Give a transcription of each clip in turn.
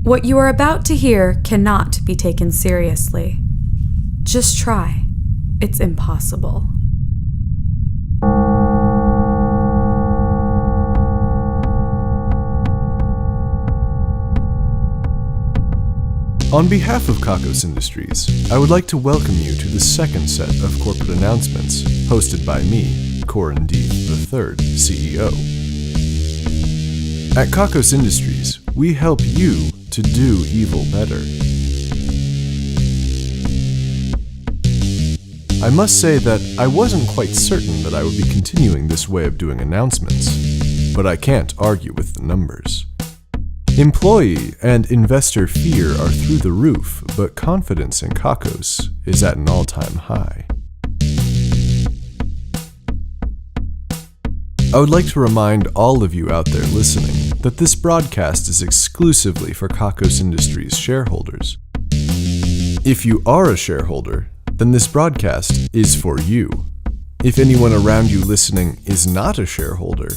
What you are about to hear cannot be taken seriously. Just try. It's impossible. On behalf of Kakos Industries, I would like to welcome you to the second set of corporate announcements, hosted by me, Corin III, CEO. At Kakos Industries, we help you to do evil better. I must say that I wasn't quite certain that I would be continuing this way of doing announcements, but I can't argue with the numbers. Employee and investor fear are through the roof, but confidence in Kakos is at an all-time high. I would like to remind all of you out there listening that this broadcast is exclusively for Kakos Industries shareholders. If you are a shareholder, then this broadcast is for you. If anyone around you listening is not a shareholder,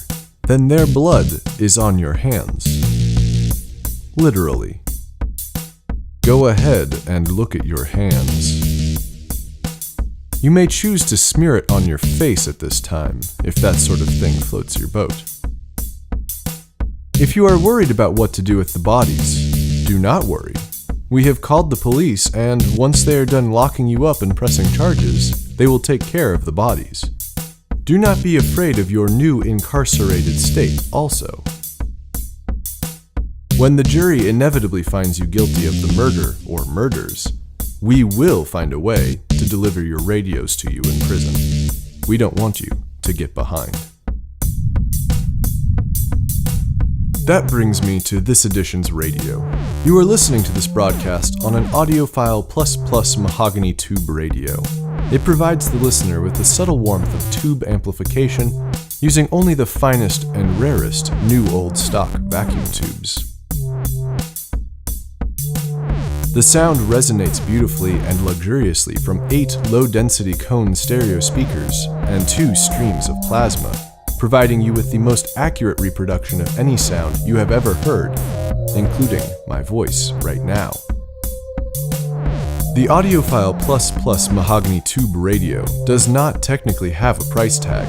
then their blood is on your hands. Literally. Go ahead and look at your hands. You may choose to smear it on your face at this time, if that sort of thing floats your boat. If you are worried about what to do with the bodies, do not worry. We have called the police, and once they are done locking you up and pressing charges, they will take care of the bodies. Do not be afraid of your new incarcerated state also. When the jury inevitably finds you guilty of the murder or murders, we will find a way to deliver your radios to you in prison. We don't want you to get behind. That brings me to this edition's radio. You are listening to this broadcast on an audiophile ++ mahogany tube radio. It provides the listener with the subtle warmth of tube amplification using only the finest and rarest new old stock vacuum tubes. The sound resonates beautifully and luxuriously from 8 low-density cone stereo speakers and 2 streams of plasma, providing you with the most accurate reproduction of any sound you have ever heard, including my voice right now. The audiophile ++ mahogany tube radio does not technically have a price tag.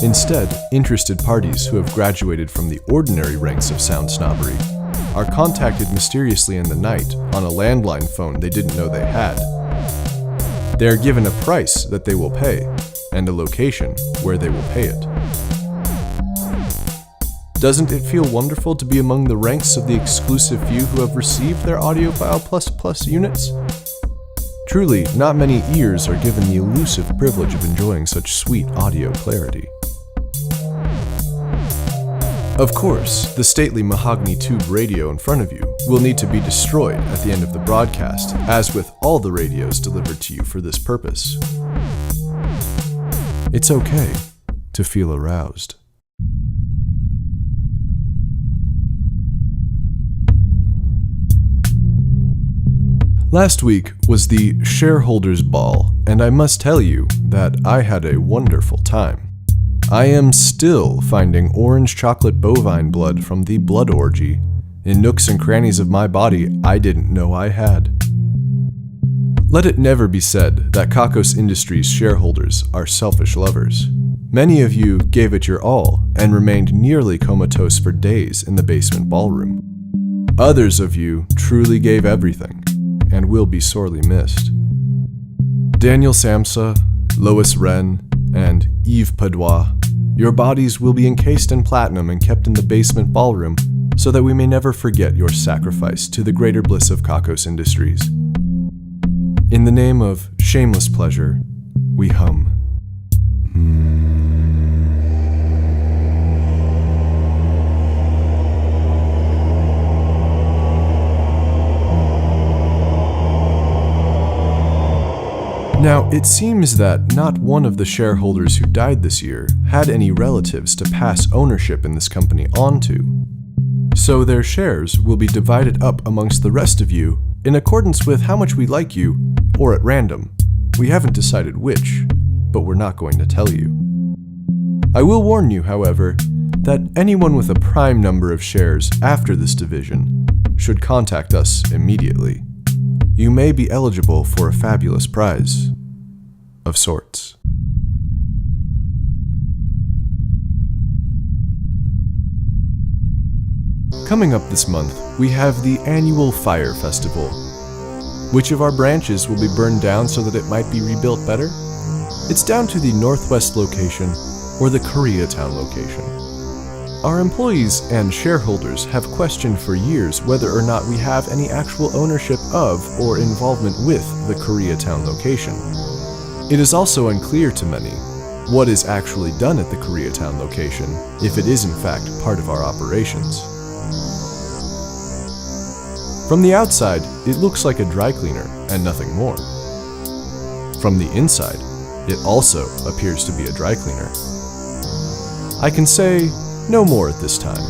Instead, interested parties who have graduated from the ordinary ranks of sound snobbery are contacted mysteriously in the night on a landline phone they didn't know they had. They are given a price that they will pay, and a location where they will pay it. Doesn't it feel wonderful to be among the ranks of the exclusive few who have received their audiophile ++ units? Truly, not many ears are given the elusive privilege of enjoying such sweet audio clarity. Of course, the stately mahogany tube radio in front of you will need to be destroyed at the end of the broadcast, as with all the radios delivered to you for this purpose. It's okay to feel aroused. Last week was the Shareholders Ball, and I must tell you that I had a wonderful time. I am still finding orange chocolate bovine blood from the blood orgy in nooks and crannies of my body I didn't know I had. Let it never be said that Kakos Industries shareholders are selfish lovers. Many of you gave it your all and remained nearly comatose for days in the basement ballroom. Others of you truly gave everything and will be sorely missed. Daniel Samsa, Lois Wren, and Yves Padois, your bodies will be encased in platinum and kept in the basement ballroom so that we may never forget your sacrifice to the greater bliss of Kakos Industries. In the name of shameless pleasure, we hum. Now, it seems that not one of the shareholders who died this year had any relatives to pass ownership in this company on to. So their shares will be divided up amongst the rest of you in accordance with how much we like you, or at random. We haven't decided which, but we're not going to tell you. I will warn you, however, that anyone with a prime number of shares after this division should contact us immediately. You may be eligible for a fabulous prize of sorts. Coming up this month, we have the annual Fire Festival. Which of our branches will be burned down so that it might be rebuilt better? It's down to the Northwest location or the Koreatown location. Our employees and shareholders have questioned for years whether or not we have any actual ownership of or involvement with the Koreatown location. It is also unclear to many what is actually done at the Koreatown location, if it is in fact part of our operations. From the outside, it looks like a dry cleaner and nothing more. From the inside, it also appears to be a dry cleaner. I can say no more at this time.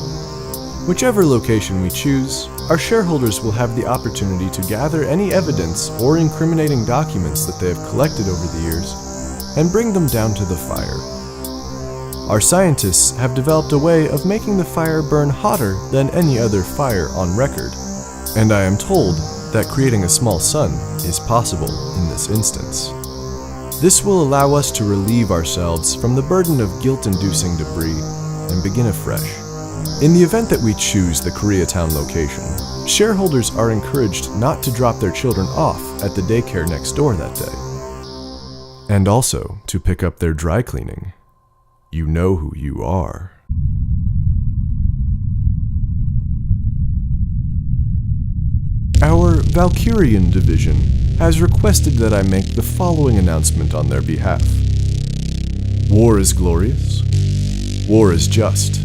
Whichever location we choose, our shareholders will have the opportunity to gather any evidence or incriminating documents that they have collected over the years and bring them down to the fire. Our scientists have developed a way of making the fire burn hotter than any other fire on record. And I am told that creating a small sun is possible in this instance. This will allow us to relieve ourselves from the burden of guilt-inducing debris and begin afresh. In the event that we choose the Koreatown location, shareholders are encouraged not to drop their children off at the daycare next door that day. And also to pick up their dry cleaning. You know who you are. Our Valkyrian division has requested that I make the following announcement on their behalf. War is glorious. War is just.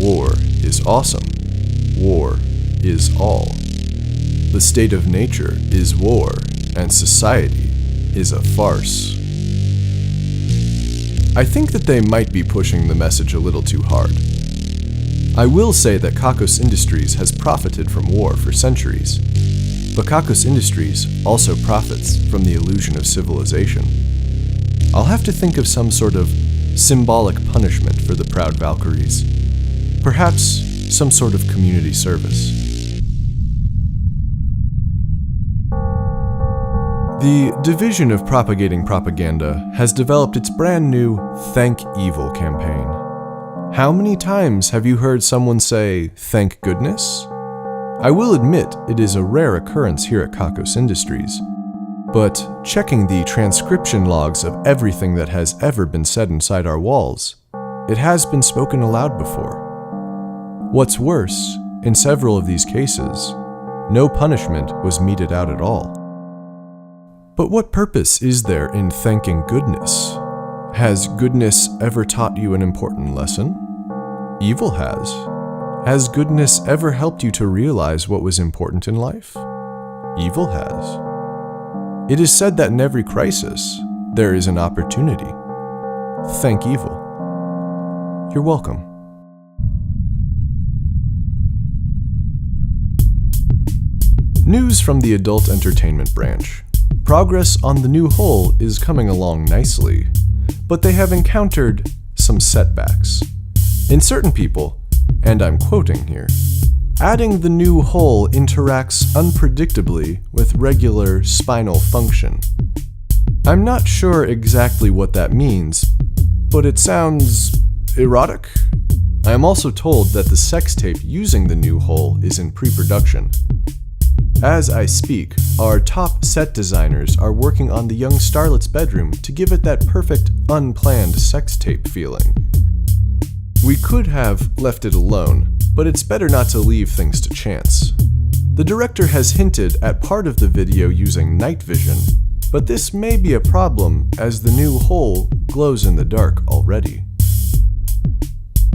War is awesome. War is all. The state of nature is war, and society is a farce. I think that they might be pushing the message a little too hard. I will say that Kakos Industries has profited from war for centuries, but Kakos Industries also profits from the illusion of civilization. I'll have to think of some sort of symbolic punishment for the proud Valkyries. Perhaps some sort of community service. The Division of Propagating Propaganda has developed its brand new Thank Evil campaign. How many times have you heard someone say, "Thank goodness"? I will admit it is a rare occurrence here at Kakos Industries, but checking the transcription logs of everything that has ever been said inside our walls, it has been spoken aloud before. What's worse, in several of these cases, no punishment was meted out at all. But what purpose is there in thanking goodness? Has goodness ever taught you an important lesson? Evil has. Has goodness ever helped you to realize what was important in life? Evil has. It is said that in every crisis, there is an opportunity. Thank evil. You're welcome. News from the adult entertainment branch. Progress on the new hull is coming along nicely, but they have encountered some setbacks. In certain people, and I'm quoting here, adding the new hull interacts unpredictably with regular spinal function. I'm not sure exactly what that means, but it sounds erotic. I am also told that the sex tape using the new hull is in pre-production. As I speak, our top set designers are working on the young starlet's bedroom to give it that perfect, unplanned sex tape feeling. We could have left it alone, but it's better not to leave things to chance. The director has hinted at part of the video using night vision, but this may be a problem as the new hull glows in the dark already.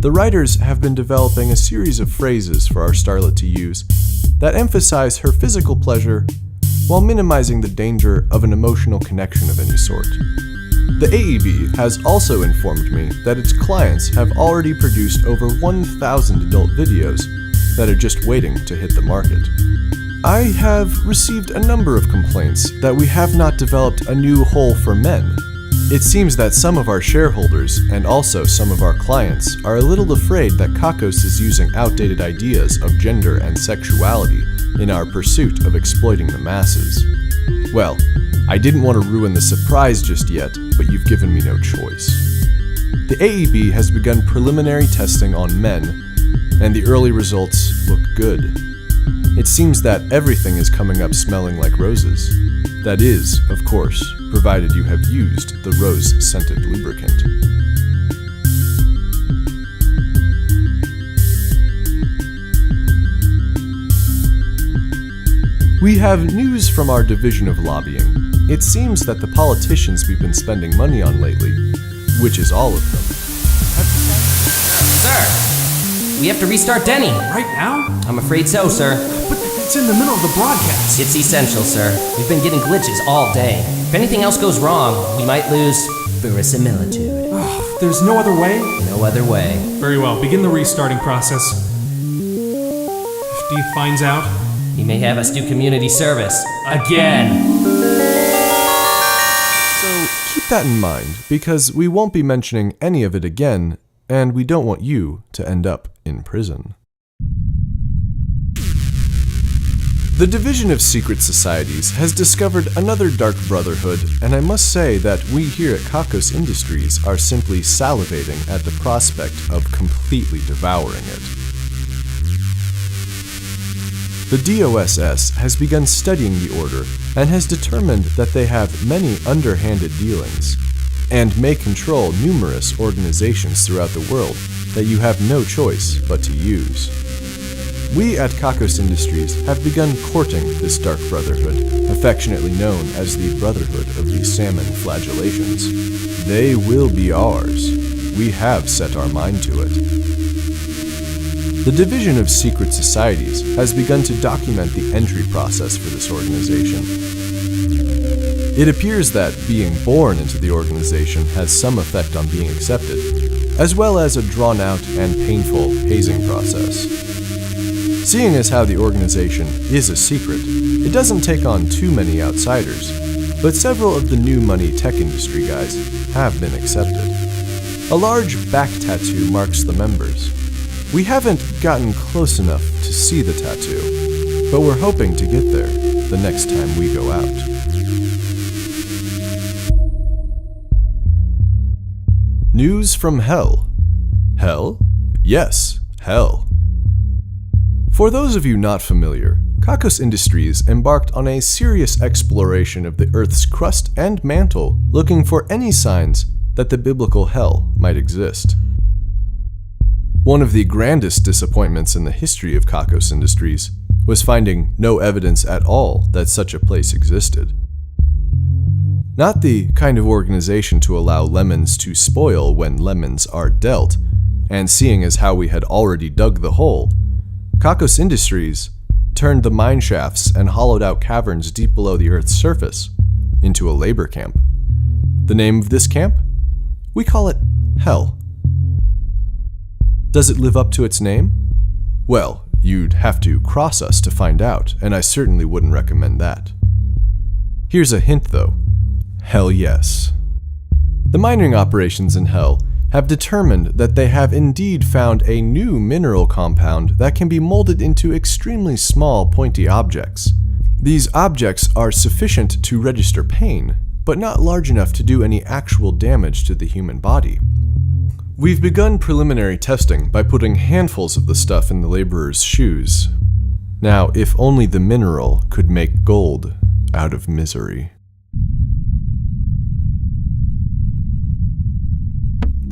The writers have been developing a series of phrases for our starlet to use that emphasize her physical pleasure while minimizing the danger of an emotional connection of any sort. The AEB has also informed me that its clients have already produced over 1,000 adult videos that are just waiting to hit the market. I have received a number of complaints that we have not developed a new hull for men, It seems that some of our shareholders and also some of our clients are a little afraid that Kakos is using outdated ideas of gender and sexuality in our pursuit of exploiting the masses. Well, I didn't want to ruin the surprise just yet, but you've given me no choice. The AEB has begun preliminary testing on men, and the early results look good. It seems that everything is coming up smelling like roses. That is, of course, provided you have used the rose-scented lubricant. We have news from our division of lobbying. It seems that the politicians we've been spending money on lately, which is all of them, Sir, we have to restart Denny. Right now? I'm afraid so, sir. But it's in the middle of the broadcast. It's essential, sir. We've been getting glitches all day. If anything else goes wring, we might lose verisimilitude. There's no other way? No other way. Very well, begin the restarting process. If Steve finds out, He may have us do community service. Again! so keep that in mind, because we won't be mentioning any of it again, and we don't want you to end up in prison. The Division of Secret Societies has discovered another dark brotherhood, and I must say that we here at Kakos Industries are simply salivating at the prospect of completely devouring it. The DOSS has begun studying the Order and has determined that they have many underhanded dealings, and may control numerous organizations throughout the world that you have no choice but to use. We at Kakos Industries have begun courting this dark brotherhood, affectionately known as the Brotherhood of the Salmon Flagellations. They will be ours. We have set our mind to it. The Division of Secret Societies has begun to document the entry process for this organization. It appears that being born into the organization has some effect on being accepted, as well as a drawn-out and painful hazing process. Seeing as how the organization is a secret, it doesn't take on too many outsiders, but several of the new money tech industry guys have been accepted. A large back tattoo marks the members. We haven't gotten close enough to see the tattoo, but we're hoping to get there the next time we go out. News from Hell. Hell? Yes, Hell. For those of you not familiar, Kakos Industries embarked on a serious exploration of the Earth's crust and mantle, looking for any signs that the biblical hell might exist. One of the grandest disappointments in the history of Kakos Industries was finding no evidence at all that such a place existed. Not the kind of organization to allow lemons to spoil when lemons are dealt, and seeing as how we had already dug the hole, Kakos Industries turned the mine shafts and hollowed out caverns deep below the Earth's surface into a labor camp. The name of this camp? We call it Hell. Does it live up to its name? Well, you'd have to cross us to find out, and I certainly wouldn't recommend that. Here's a hint though. Hell yes. The mining operations in Hell have determined that they have indeed found a new mineral compound that can be molded into extremely small, pointy objects. These objects are sufficient to register pain, but not large enough to do any actual damage to the human body. We've begun preliminary testing by putting handfuls of the stuff in the laborers' shoes. Now, if only the mineral could make gold out of misery.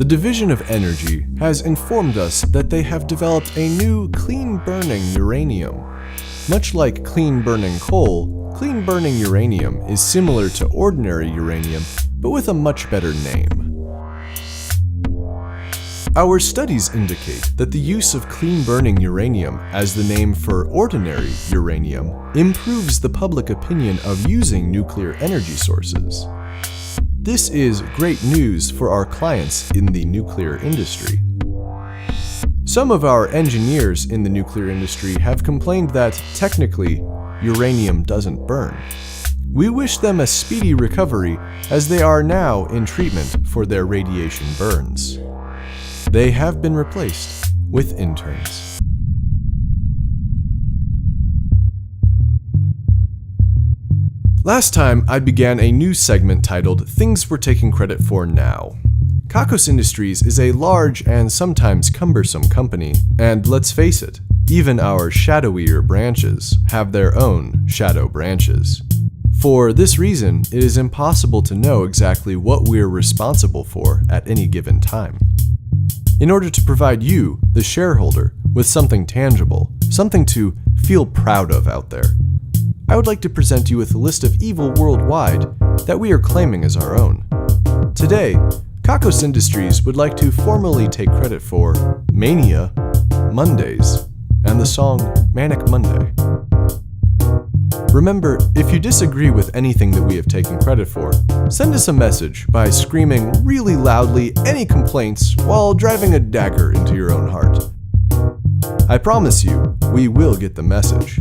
The Division of Energy has informed us that they have developed a new clean-burning uranium. Much like clean-burning coal, clean-burning uranium is similar to ordinary uranium, but with a much better name. Our studies indicate that the use of clean-burning uranium as the name for ordinary uranium improves the public opinion of using nuclear energy sources. This is great news for our clients in the nuclear industry. Some of our engineers in the nuclear industry have complained that, technically, uranium doesn't burn. We wish them a speedy recovery as they are now in treatment for their radiation burns. They have been replaced with interns. Last time, I began a new segment titled Things We're Taking Credit For Now. Kakos Industries is a large and sometimes cumbersome company, and let's face it, even our shadowier branches have their own shadow branches. For this reason, it is impossible to know exactly what we're responsible for at any given time. In order to provide you, the shareholder, with something tangible, something to feel proud of out there, I would like to present you with a list of evil worldwide that we are claiming as our own. Today, Kakos Industries would like to formally take credit for Mania, Mondays, and the song Manic Monday. Remember, if you disagree with anything that we have taken credit for, send us a message by screaming really loudly any complaints while driving a dagger into your own heart. I promise you, we will get the message.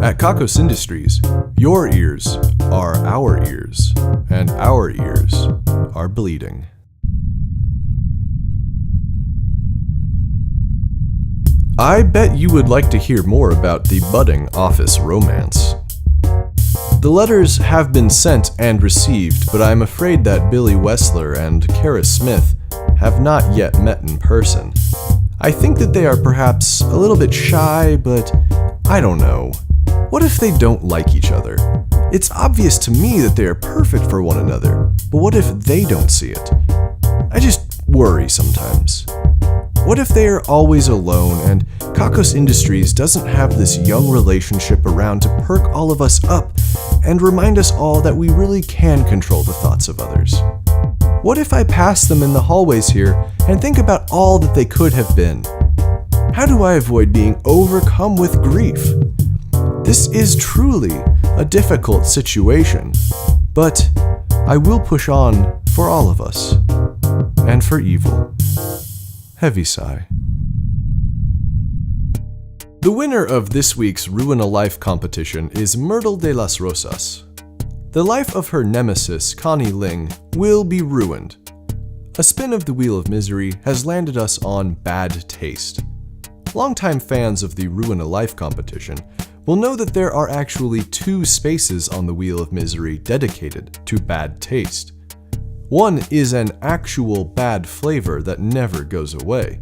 At Kakos Industries, your ears are our ears, and our ears are bleeding. I bet you would like to hear more about the budding office romance. The letters have been sent and received, but I'm afraid that Billy Wessler and Kara Smith have not yet met in person. I think that they are perhaps a little bit shy, but I don't know. What if they don't like each other? It's obvious to me that they are perfect for one another, but what if they don't see it? I just worry sometimes. What if they are always alone and Kakos Industries doesn't have this young relationship around to perk all of us up and remind us all that we really can control the thoughts of others? What if I pass them in the hallways here and think about all that they could have been? How do I avoid being overcome with grief? This is truly a difficult situation, but I will push on for all of us, and for evil. Heavy sigh. The winner of this week's Ruin a Life competition is Myrtle de las Rosas. The life of her nemesis, Connie Ling, will be ruined. A spin of the Wheel of Misery has landed us on Bad Taste. Longtime fans of the Ruin a Life competition will know that there are actually 2 spaces on the Wheel of Misery dedicated to bad taste. One is an actual bad flavor that never goes away.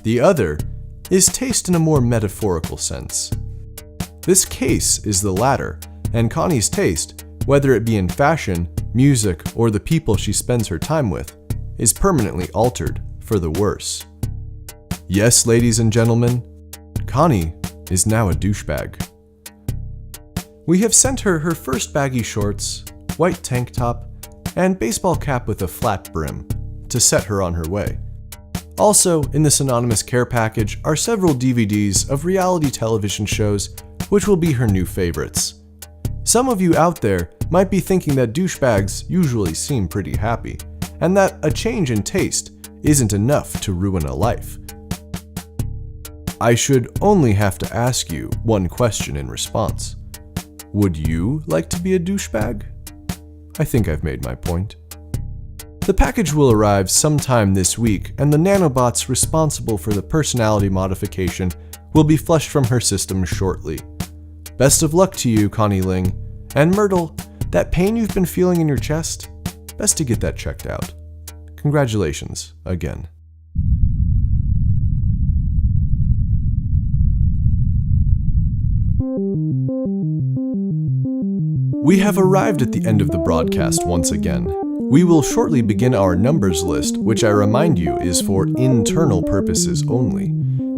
The other is taste in a more metaphorical sense. This case is the latter, and Connie's taste, whether it be in fashion, music, or the people she spends her time with, is permanently altered for the worse. Yes, ladies and gentlemen, Connie is now a douchebag. We have sent her her first baggy shorts, white tank top, and baseball cap with a flat brim to set her on her way. Also, in this anonymous care package are several DVDs of reality television shows which will be her new favorites. Some of you out there might be thinking that douchebags usually seem pretty happy, and that a change in taste isn't enough to ruin a life. I should only have to ask you one question in response. Would you like to be a douchebag? I think I've made my point. The package will arrive sometime this week, and the nanobots responsible for the personality modification will be flushed from her system shortly. Best of luck to you, Connie Ling. And Myrtle, that pain you've been feeling in your chest, best to get that checked out. Congratulations again. We have arrived at the end of the broadcast once again. We will shortly begin our numbers list, which I remind you is for internal purposes only.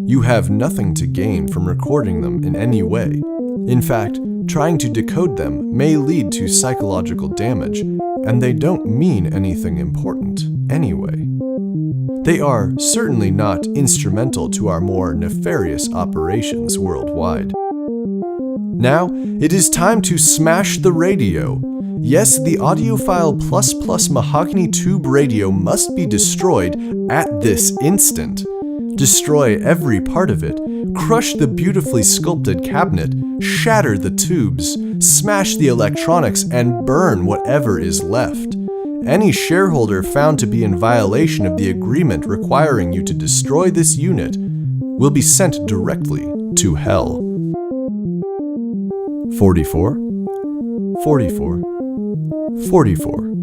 You have nothing to gain from recording them in any way. In fact, trying to decode them may lead to psychological damage, and they don't mean anything important anyway. They are certainly not instrumental to our more nefarious operations worldwide. Now, it is time to smash the radio. Yes, the audiophile ++ mahogany tube radio must be destroyed at this instant. Destroy every part of it, crush the beautifully sculpted cabinet, shatter the tubes, smash the electronics, and burn whatever is left. Any shareholder found to be in violation of the agreement requiring you to destroy this unit will be sent directly to hell. 44, 44, 44,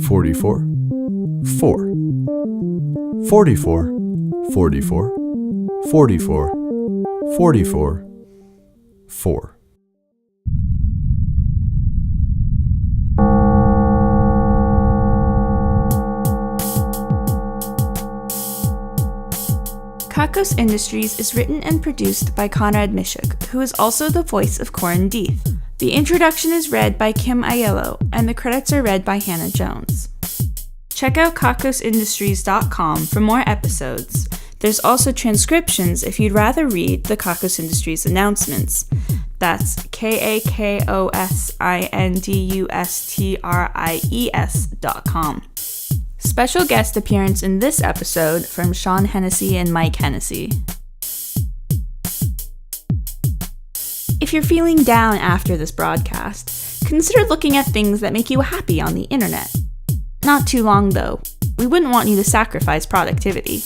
44, 4, 44, 44, 44, 44, 4. Kakos Industries is written and produced by Conrad Mishuk, who is also the voice of Corin. The introduction is read by Kim Aiello, and the credits are read by Hannah Jones. Check out kakosindustries.com for more episodes. There's also transcriptions if you'd rather read the Kakos Industries announcements. That's kakosindustries.com. Special guest appearance in this episode from Sean Hennessy and Mike Hennessy. If you're feeling down after this broadcast, consider looking at things that make you happy on the internet. Not too long though. We wouldn't want you to sacrifice productivity.